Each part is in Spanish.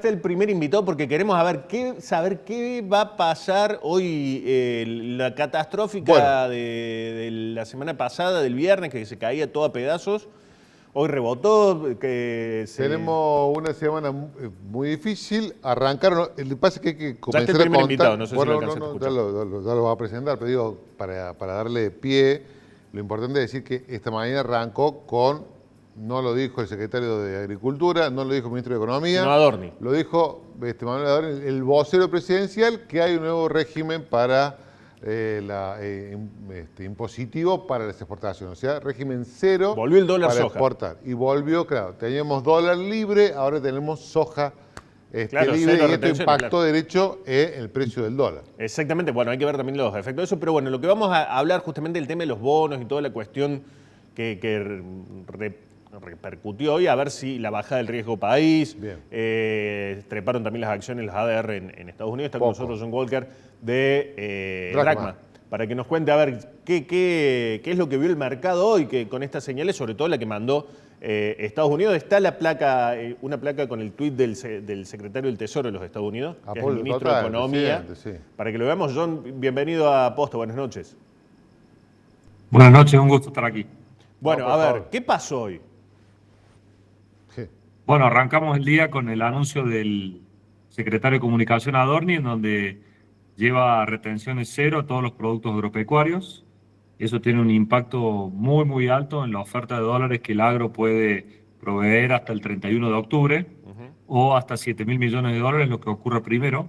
usted el primer invitado porque queremos saber qué va a pasar hoy, la catastrófica de la semana pasada, del viernes, que se caía todo a pedazos. Hoy rebotó. Tenemos una semana muy difícil. Arrancaron. Lo que pasa es que hay que comenzar ya está el primer a contar. Invitado, no sé Bueno, si lo ya lo voy a presentar, pero digo, para darle pie, lo importante es decir que esta mañana arrancó con, no lo dijo el secretario de Agricultura, no lo dijo el ministro de Economía. Sino Adorni. Lo dijo Manuel Adorni, el vocero presidencial, que hay un nuevo régimen para impositivo para las exportaciones, o sea, régimen cero. Volvió el dólar para soja. exportar. Y volvió, claro, teníamos dólar libre, ahora tenemos soja libre, y esto impactó derecho en el precio del dólar. Exactamente, bueno, hay que ver también los efectos de eso, pero bueno, lo que vamos a hablar justamente del tema de los bonos y toda la cuestión que repercutió hoy, a ver si la bajada del riesgo país, treparon también las acciones, las ADR en Estados Unidos. Está con nosotros John Walker de Drachma, para que nos cuente a ver qué es lo que vio el mercado hoy que con estas señales, sobre todo la que mandó Estados Unidos. Está la placa, una placa con el tuit del secretario del Tesoro de los Estados Unidos, que es el ministro de Economía. Para que lo veamos. John, bienvenido a Posta, buenas noches. Buenas noches, un gusto estar aquí. Bueno, a ver, ¿qué pasó hoy? Bueno, arrancamos el día con el anuncio del secretario de Comunicación Adorni, en donde lleva retenciones cero a todos los productos agropecuarios. Eso tiene un impacto muy, muy alto en la oferta de dólares que el agro puede proveer hasta el 31 de octubre, o hasta 7.000 millones de dólares, lo que ocurre primero.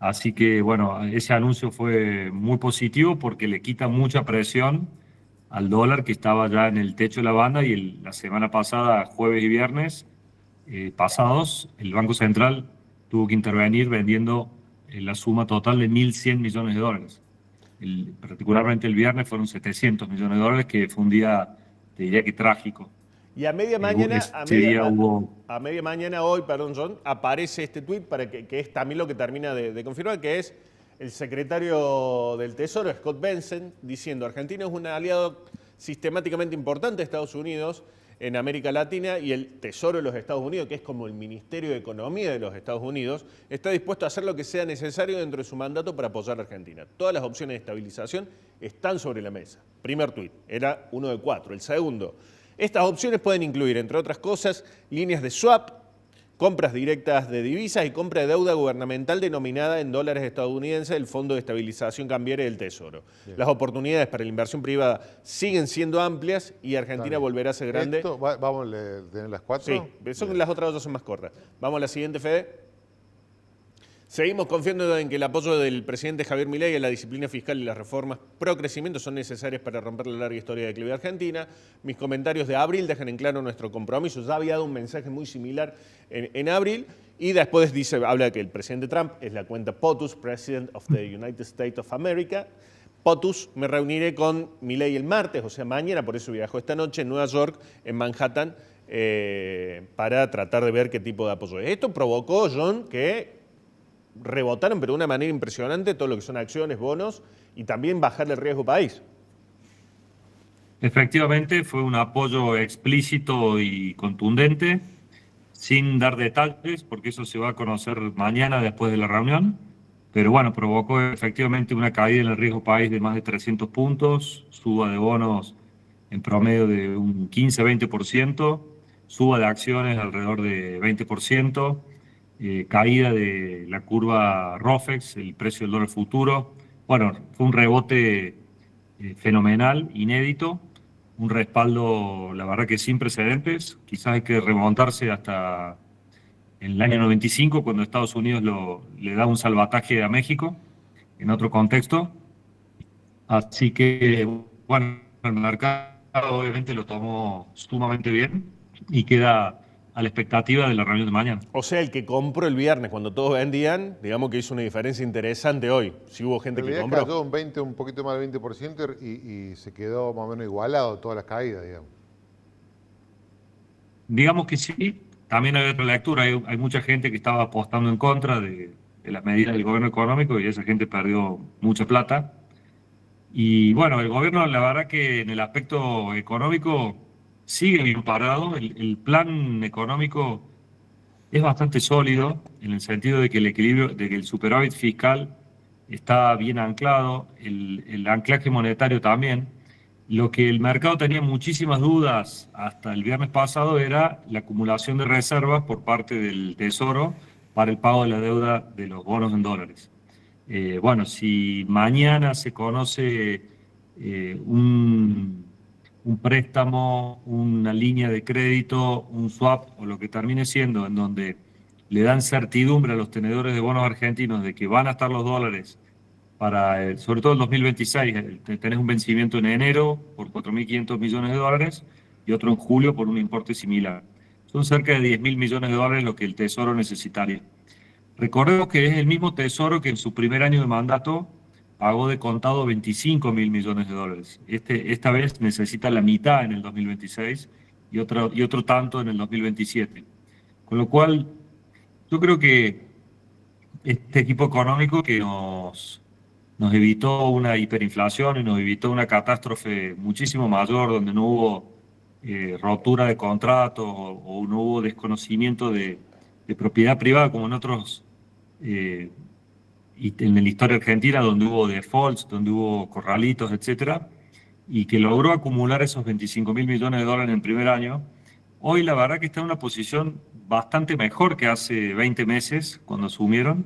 Así que, bueno, ese anuncio fue muy positivo porque le quita mucha presión al dólar, que estaba ya en el techo de la banda, y la semana pasada, jueves y viernes pasados, el Banco Central tuvo que intervenir vendiendo la suma total de 1.100 millones de dólares. Particularmente el viernes fueron 700 millones de dólares, que fue un día, te diría que trágico. Y a media mañana, hoy, perdón, John, aparece este tuit que es también lo que termina de confirmar, que es el secretario del Tesoro, Scott Bessent, diciendo: Argentina es un aliado sistemáticamente importante de Estados Unidos en América Latina, y el Tesoro de los Estados Unidos, que es como el Ministerio de Economía de los Estados Unidos, está dispuesto a hacer lo que sea necesario dentro de su mandato para apoyar a Argentina. Todas las opciones de estabilización están sobre la mesa. Primer tuit, era uno de 4. El segundo: estas opciones pueden incluir, entre otras cosas, líneas de swap, compras directas de divisas y compra de deuda gubernamental denominada en dólares estadounidenses del Fondo de Estabilización Cambiaria del Tesoro. Bien. Las oportunidades para la inversión privada siguen siendo amplias y Argentina volverá a ser grande. ¿Vamos a tener las 4? Sí, las otras dos son más cortas. Vamos a la siguiente, Fede. Seguimos confiando en que el apoyo del presidente Javier Milei a la disciplina fiscal y las reformas pro crecimiento son necesarias para romper la larga historia de declive de Argentina. Mis comentarios de abril dejan en claro nuestro compromiso. Ya había dado un mensaje muy similar en abril, y después habla de que el presidente Trump es la cuenta POTUS, President of the United States of America. POTUS, me reuniré con Milei el martes, o sea mañana, por eso viajó esta noche en Nueva York, en Manhattan, para tratar de ver qué tipo de apoyo es. Esto provocó, John, que rebotaron, pero de una manera impresionante, todo lo que son acciones, bonos, y también bajarle el riesgo país. Efectivamente, fue un apoyo explícito y contundente, sin dar detalles, porque eso se va a conocer mañana después de la reunión. Pero bueno, provocó efectivamente una caída en el riesgo país de más de 300 puntos, suba de bonos en promedio de un 15-20%, suba de acciones alrededor de 20%, caída de la curva ROFEX, el precio del dólar futuro. Bueno, fue un rebote fenomenal, inédito, un respaldo, la verdad que sin precedentes. Quizás hay que remontarse hasta en el año 95, cuando Estados Unidos le da un salvataje a México, en otro contexto. Así que, bueno, el mercado obviamente lo tomó sumamente bien y queda a la expectativa de la reunión de mañana. O sea, el que compró el viernes cuando todos vendían, digamos que hizo una diferencia interesante hoy. Si hubo gente que compró. Cayó un poquito más del 20% y se quedó más o menos igualado todas las caídas, digamos. Digamos que sí. También hay otra lectura. Hay mucha gente que estaba apostando en contra de las medidas del gobierno económico, y esa gente perdió mucha plata. Y bueno, el gobierno, la verdad que en el aspecto económico sigue bien parado. El plan económico es bastante sólido en el sentido de que el equilibrio, de que el superávit fiscal está bien anclado, el anclaje monetario también. Lo que el mercado tenía muchísimas dudas hasta el viernes pasado era la acumulación de reservas por parte del Tesoro para el pago de la deuda de los bonos en dólares. Bueno, si mañana se conoce un préstamo, una línea de crédito, un swap o lo que termine siendo, en donde le dan certidumbre a los tenedores de bonos argentinos de que van a estar los dólares para, sobre todo el 2026, tenés un vencimiento en enero por 4.500 millones de dólares y otro en julio por un importe similar. Son cerca de 10.000 millones de dólares lo que el Tesoro necesitaría. Recordemos que es el mismo Tesoro que en su primer año de mandato pagó de contado 25.000 millones de dólares. Esta vez necesita la mitad en el 2026 y otro tanto en el 2027. Con lo cual, yo creo que este equipo económico que nos evitó una hiperinflación y nos evitó una catástrofe muchísimo mayor donde no hubo rotura de contratos o no hubo desconocimiento de propiedad privada como en otros, y en la historia argentina donde hubo defaults, donde hubo corralitos, etcétera, y que logró acumular esos 25.000 millones de dólares en el primer año. Hoy la verdad que está en una posición bastante mejor que hace 20 meses cuando asumieron.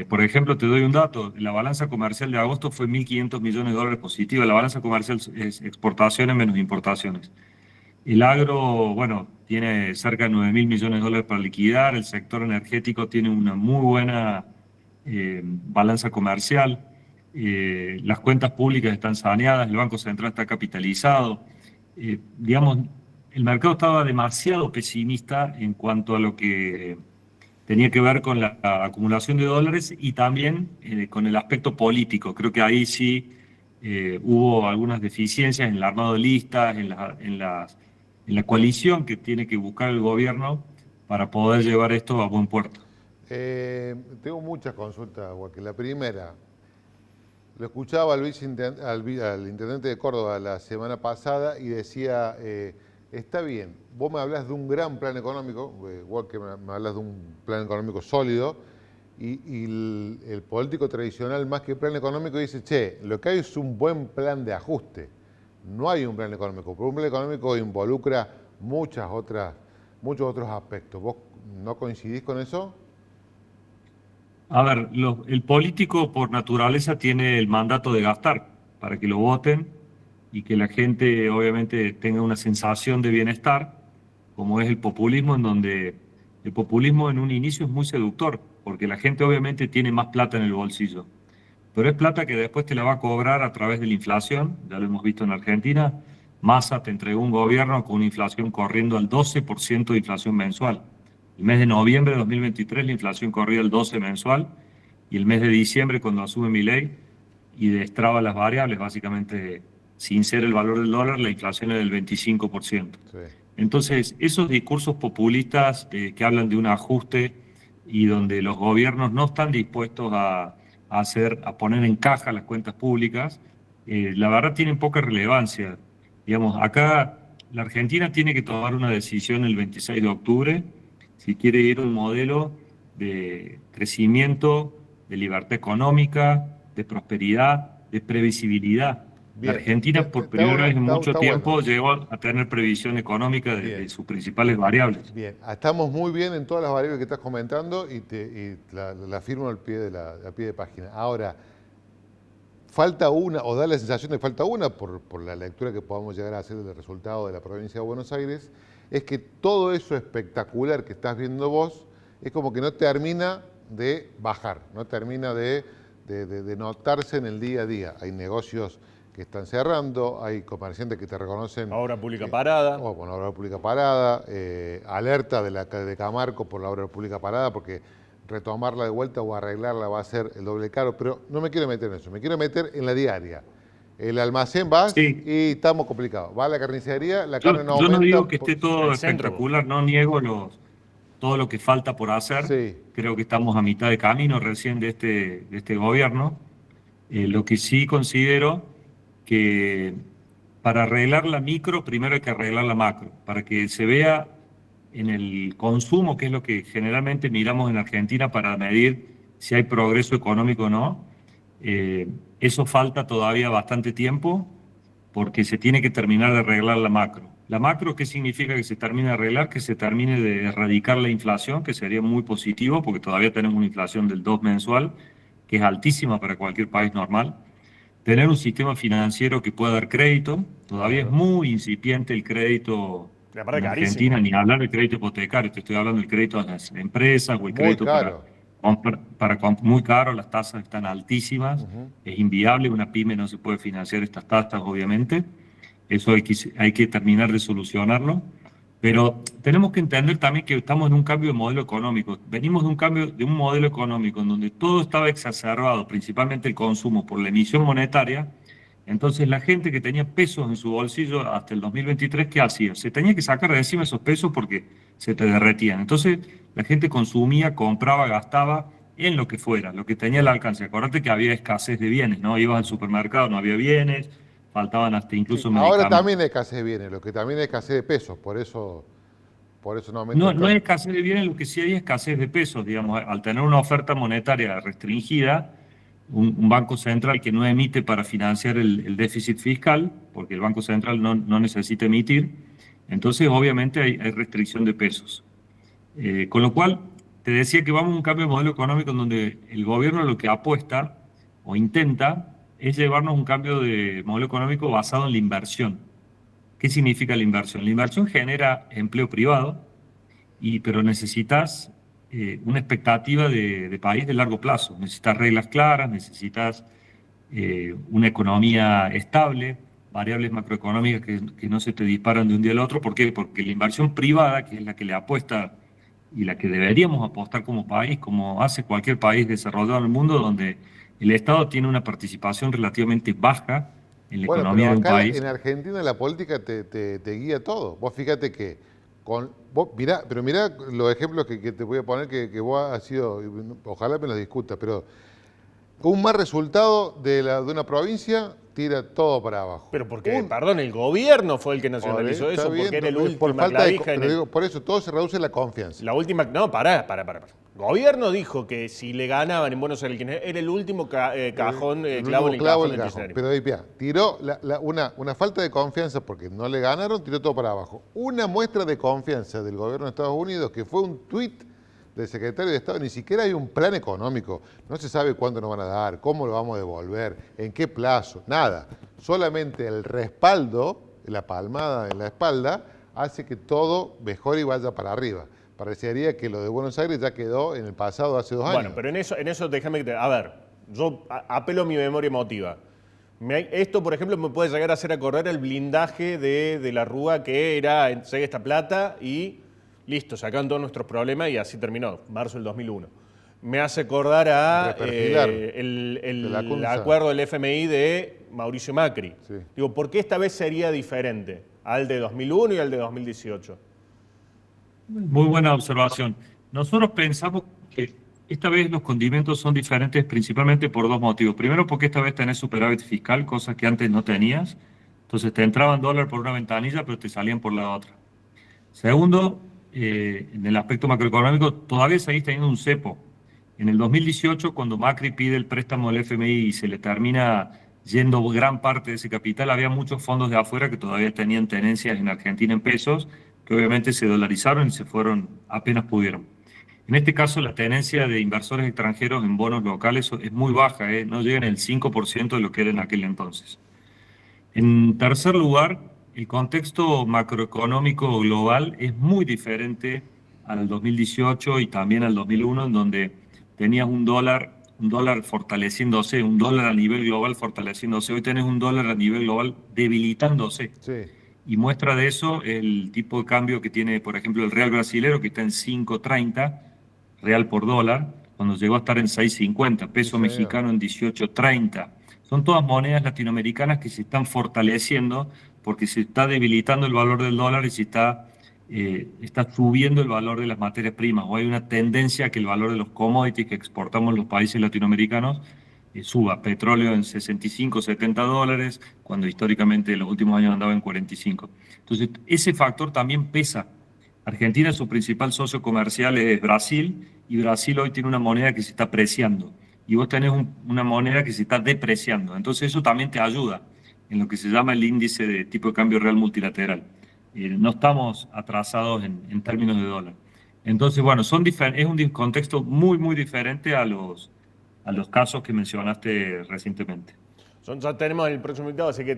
Por ejemplo, te doy un dato, la balanza comercial de agosto fue 1.500 millones de dólares positiva, la balanza comercial es exportaciones menos importaciones. El agro, bueno, tiene cerca de 9.000 millones de dólares para liquidar, el sector energético tiene una muy buena balanza comercial, las cuentas públicas están saneadas, el Banco Central está capitalizado. Digamos, el mercado estaba demasiado pesimista en cuanto a lo que tenía que ver con la acumulación de dólares y también con el aspecto político. Creo que ahí sí hubo algunas deficiencias en el armado de listas, en la coalición que tiene que buscar el gobierno para poder llevar esto a buen puerto. Tengo muchas consultas, Joaquín. La primera, lo escuchaba al intendente de Córdoba la semana pasada y decía, está bien, vos me hablas de un gran plan económico, Joaquín, me hablas de un plan económico sólido, y el político tradicional, más que plan económico, dice, che, lo que hay es un buen plan de ajuste. No hay un plan económico, porque un plan económico involucra muchos otros aspectos. ¿Vos no coincidís con eso? A ver, el político por naturaleza tiene el mandato de gastar para que lo voten y que la gente obviamente tenga una sensación de bienestar, como es el populismo, en donde el populismo en un inicio es muy seductor, porque la gente obviamente tiene más plata en el bolsillo, pero es plata que después te la va a cobrar a través de la inflación, ya lo hemos visto en Argentina. Massa te entregó un gobierno con una inflación corriendo al 12% de inflación mensual. El mes de noviembre de 2023 la inflación corría al 12 mensual y el mes de diciembre cuando asume Milei y destraba las variables, básicamente sin ser el valor del dólar, la inflación es del 25%. Sí. Entonces, esos discursos populistas que hablan de un ajuste y donde los gobiernos no están dispuestos a poner en caja las cuentas públicas, la verdad tienen poca relevancia. Digamos, acá la Argentina tiene que tomar una decisión el 26 de octubre si quiere ir a un modelo de crecimiento, de libertad económica, de prosperidad, de previsibilidad. Bien. La Argentina por primera vez en mucho tiempo bueno. Llegó a tener previsión económica de sus principales variables. Bien, estamos muy bien en todas las variables que estás comentando y la firmo al pie de página. Ahora, falta una, o da la sensación de que falta una, por la lectura que podamos llegar a hacer del resultado de la provincia de Buenos Aires, es que todo eso espectacular que estás viendo vos es como que no termina de bajar, no termina de notarse en el día a día. Hay negocios que están cerrando, hay comerciantes que te reconocen... Obra pública parada. Bueno, obra pública parada, alerta de Camargo por la obra pública parada, porque retomarla de vuelta o arreglarla va a ser el doble caro, pero no me quiero meter en eso, me quiero meter en la diaria. El almacén va sí. Y estamos complicados. Va a la carnicería, la carne no aumenta. Yo no digo que esté todo espectacular, no niego todo lo que falta por hacer. Sí. Creo que estamos a mitad de camino recién de este gobierno. Lo que sí considero que para arreglar la micro, primero hay que arreglar la macro, para que se vea en el consumo, que es lo que generalmente miramos en Argentina para medir si hay progreso económico o no, eso falta todavía bastante tiempo porque se tiene que terminar de arreglar la macro. La macro, ¿qué significa que se termine de arreglar? Que se termine de erradicar la inflación, que sería muy positivo porque todavía tenemos una inflación del 2 mensual, que es altísima para cualquier país normal. Tener un sistema financiero que pueda dar crédito, todavía es muy incipiente el crédito Y aparte en carísimo. Argentina, ni hablar del crédito hipotecario, te estoy hablando del crédito a las empresas o el Muy crédito caro. muy caro, las tasas están altísimas, es inviable, una pyme no se puede financiar estas tasas, obviamente, eso hay que terminar de solucionarlo, pero tenemos que entender también que estamos en un cambio de modelo económico, venimos de un cambio de un modelo económico en donde todo estaba exacerbado, principalmente el consumo por la emisión monetaria. Entonces la gente que tenía pesos en su bolsillo hasta el 2023, ¿qué hacía? Se tenía que sacar de encima esos pesos porque se te derretían. Entonces la gente consumía, compraba, gastaba en lo que fuera, lo que tenía al alcance. Acordate que había escasez de bienes, ¿no? Ibas al supermercado, no había bienes, faltaban hasta Sí, incluso ahora medicamentos. también hay escasez de bienes, lo que también hay escasez de pesos, por eso no aumenta No, el no hay cambio. escasez de bienes, lo que sí hay es escasez de pesos, digamos, al tener una oferta monetaria restringida, un banco central que no emite para financiar el déficit fiscal, porque el Banco Central no necesita emitir, entonces obviamente hay restricción de pesos. Con lo cual, te decía que vamos a un cambio de modelo económico en donde el gobierno lo que apuesta o intenta es llevarnos a un cambio de modelo económico basado en la inversión. ¿Qué significa la inversión? La inversión genera empleo privado, pero necesitas una expectativa de país de largo plazo. Necesitas reglas claras, necesitas una economía estable, variables macroeconómicas que no se te disparan de un día al otro. ¿Por qué? Porque la inversión privada, que es la que le apuesta y la que deberíamos apostar como país, como hace cualquier país desarrollado en el mundo, donde el Estado tiene una participación relativamente baja en la Bueno, economía pero de un acá país. en Argentina la política te guía todo. Vos fíjate que pero mirá los ejemplos que te voy a poner que vos has sido, ojalá me los discutas, pero un mal resultado de una provincia tira todo para abajo. Pero porque, perdón, el gobierno fue el que nacionalizó Está eso, bien, porque era el por último falta de, clavija en pero digo, por eso todo se reduce en la confianza. la última. No, pará. Gobierno dijo que si le ganaban en Buenos Aires, era el último cajón, El clavo en último el clavo cajón en del el cajón. kirchnerismo. Pero ahí, pia, tiró una falta de confianza porque no le ganaron, tiró todo para abajo. Una muestra de confianza del gobierno de Estados Unidos que fue un tuit del secretario de Estado, ni siquiera hay un plan económico, no se sabe cuándo nos van a dar, cómo lo vamos a devolver, en qué plazo, nada. Solamente el respaldo, la palmada en la espalda, hace que todo mejore y vaya para arriba. Parecería que lo de Buenos Aires ya quedó en el pasado hace 2 años. Bueno, pero en eso déjame que te. A ver, yo apelo a mi memoria emotiva. Esto, por ejemplo, me puede llegar a hacer acordar el blindaje de la Rúa que era, llegue esta plata y listo, sacan todos nuestros problemas y así terminó, marzo del 2001. Me hace acordar a Reperfilar el Lacunza. acuerdo del FMI de Mauricio Macri. Sí. Digo, ¿por qué esta vez sería diferente al de 2001 y al de 2018? Muy buena observación. Nosotros pensamos que esta vez los condimentos son diferentes principalmente por dos motivos. Primero, porque esta vez tenés superávit fiscal, cosa que antes no tenías. Entonces te entraban dólares por una ventanilla, pero te salían por la otra. Segundo, en el aspecto macroeconómico, todavía seguís teniendo un cepo. En el 2018, cuando Macri pide el préstamo del FMI y se le termina yendo gran parte de ese capital, había muchos fondos de afuera que todavía tenían tenencias en Argentina en pesos, que obviamente se dolarizaron y se fueron apenas pudieron. En este caso, la tenencia de inversores extranjeros en bonos locales es muy baja, no llega en el 5% de lo que era en aquel entonces. En tercer lugar, el contexto macroeconómico global es muy diferente al 2018 y también al 2001, en donde tenías un dólar fortaleciéndose, un dólar a nivel global fortaleciéndose. Hoy tenés un dólar a nivel global debilitándose. Sí. Y muestra de eso el tipo de cambio que tiene, por ejemplo, el real brasilero, que está en 5.30 real por dólar, cuando llegó a estar en 6.50, peso Sí, mexicano en 18.30. Son todas monedas latinoamericanas que se están fortaleciendo porque se está debilitando el valor del dólar y se está subiendo el valor de las materias primas. O hay una tendencia a que el valor de los commodities que exportamos los países latinoamericanos suba. Petróleo en 65, 70 dólares, cuando históricamente en los últimos años andaba en 45. Entonces, ese factor también pesa Argentina, su principal socio comercial es Brasil, y Brasil hoy tiene una moneda que se está apreciando, y vos tenés una moneda que se está depreciando. Entonces eso también te ayuda en lo que se llama el índice de tipo de cambio real multilateral. No estamos atrasados en términos de dólar. Entonces, bueno, es un contexto muy, muy diferente a los casos que mencionaste recientemente. Ya tenemos el próximo invitado, así que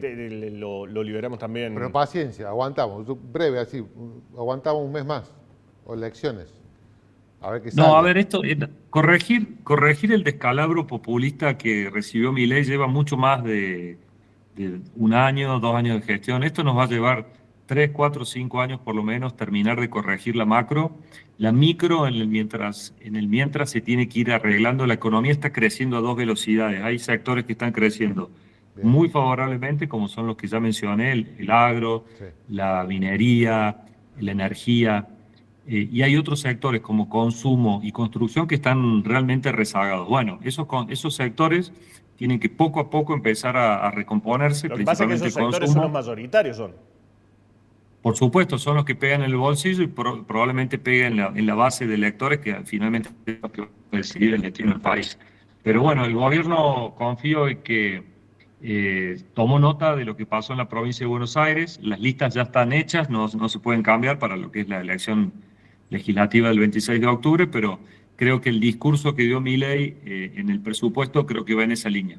lo liberamos también. Pero paciencia, aguantamos. Breve, así. Aguantamos un mes más. O elecciones. A ver qué sale. No, a ver, corregir el descalabro populista que recibió Milei lleva mucho más de un año, 2 años de gestión. Esto nos va a llevar 3, 4, 5 años por lo menos terminar de corregir la macro. La micro, en el mientras se tiene que ir arreglando. La economía está creciendo a 2 velocidades. Hay sectores que están creciendo Bien. muy favorablemente, como son los que ya mencioné, el agro, Sí. la minería, la energía. Y hay otros sectores como consumo y construcción que están realmente rezagados. Bueno, esos sectores tienen que poco a poco empezar a recomponerse, Lo que pasa es que principalmente esos sectores consumo. son los mayoritarios, son. Por supuesto, son los que pegan en el bolsillo y probablemente peguen en la base de electores que finalmente es lo que va a decidir el destino del país. Pero bueno, el gobierno confío en que tomó nota de lo que pasó en la provincia de Buenos Aires. Las listas ya están hechas, no se pueden cambiar para lo que es la elección legislativa del 26 de octubre, pero creo que el discurso que dio Milei en el presupuesto creo que va en esa línea.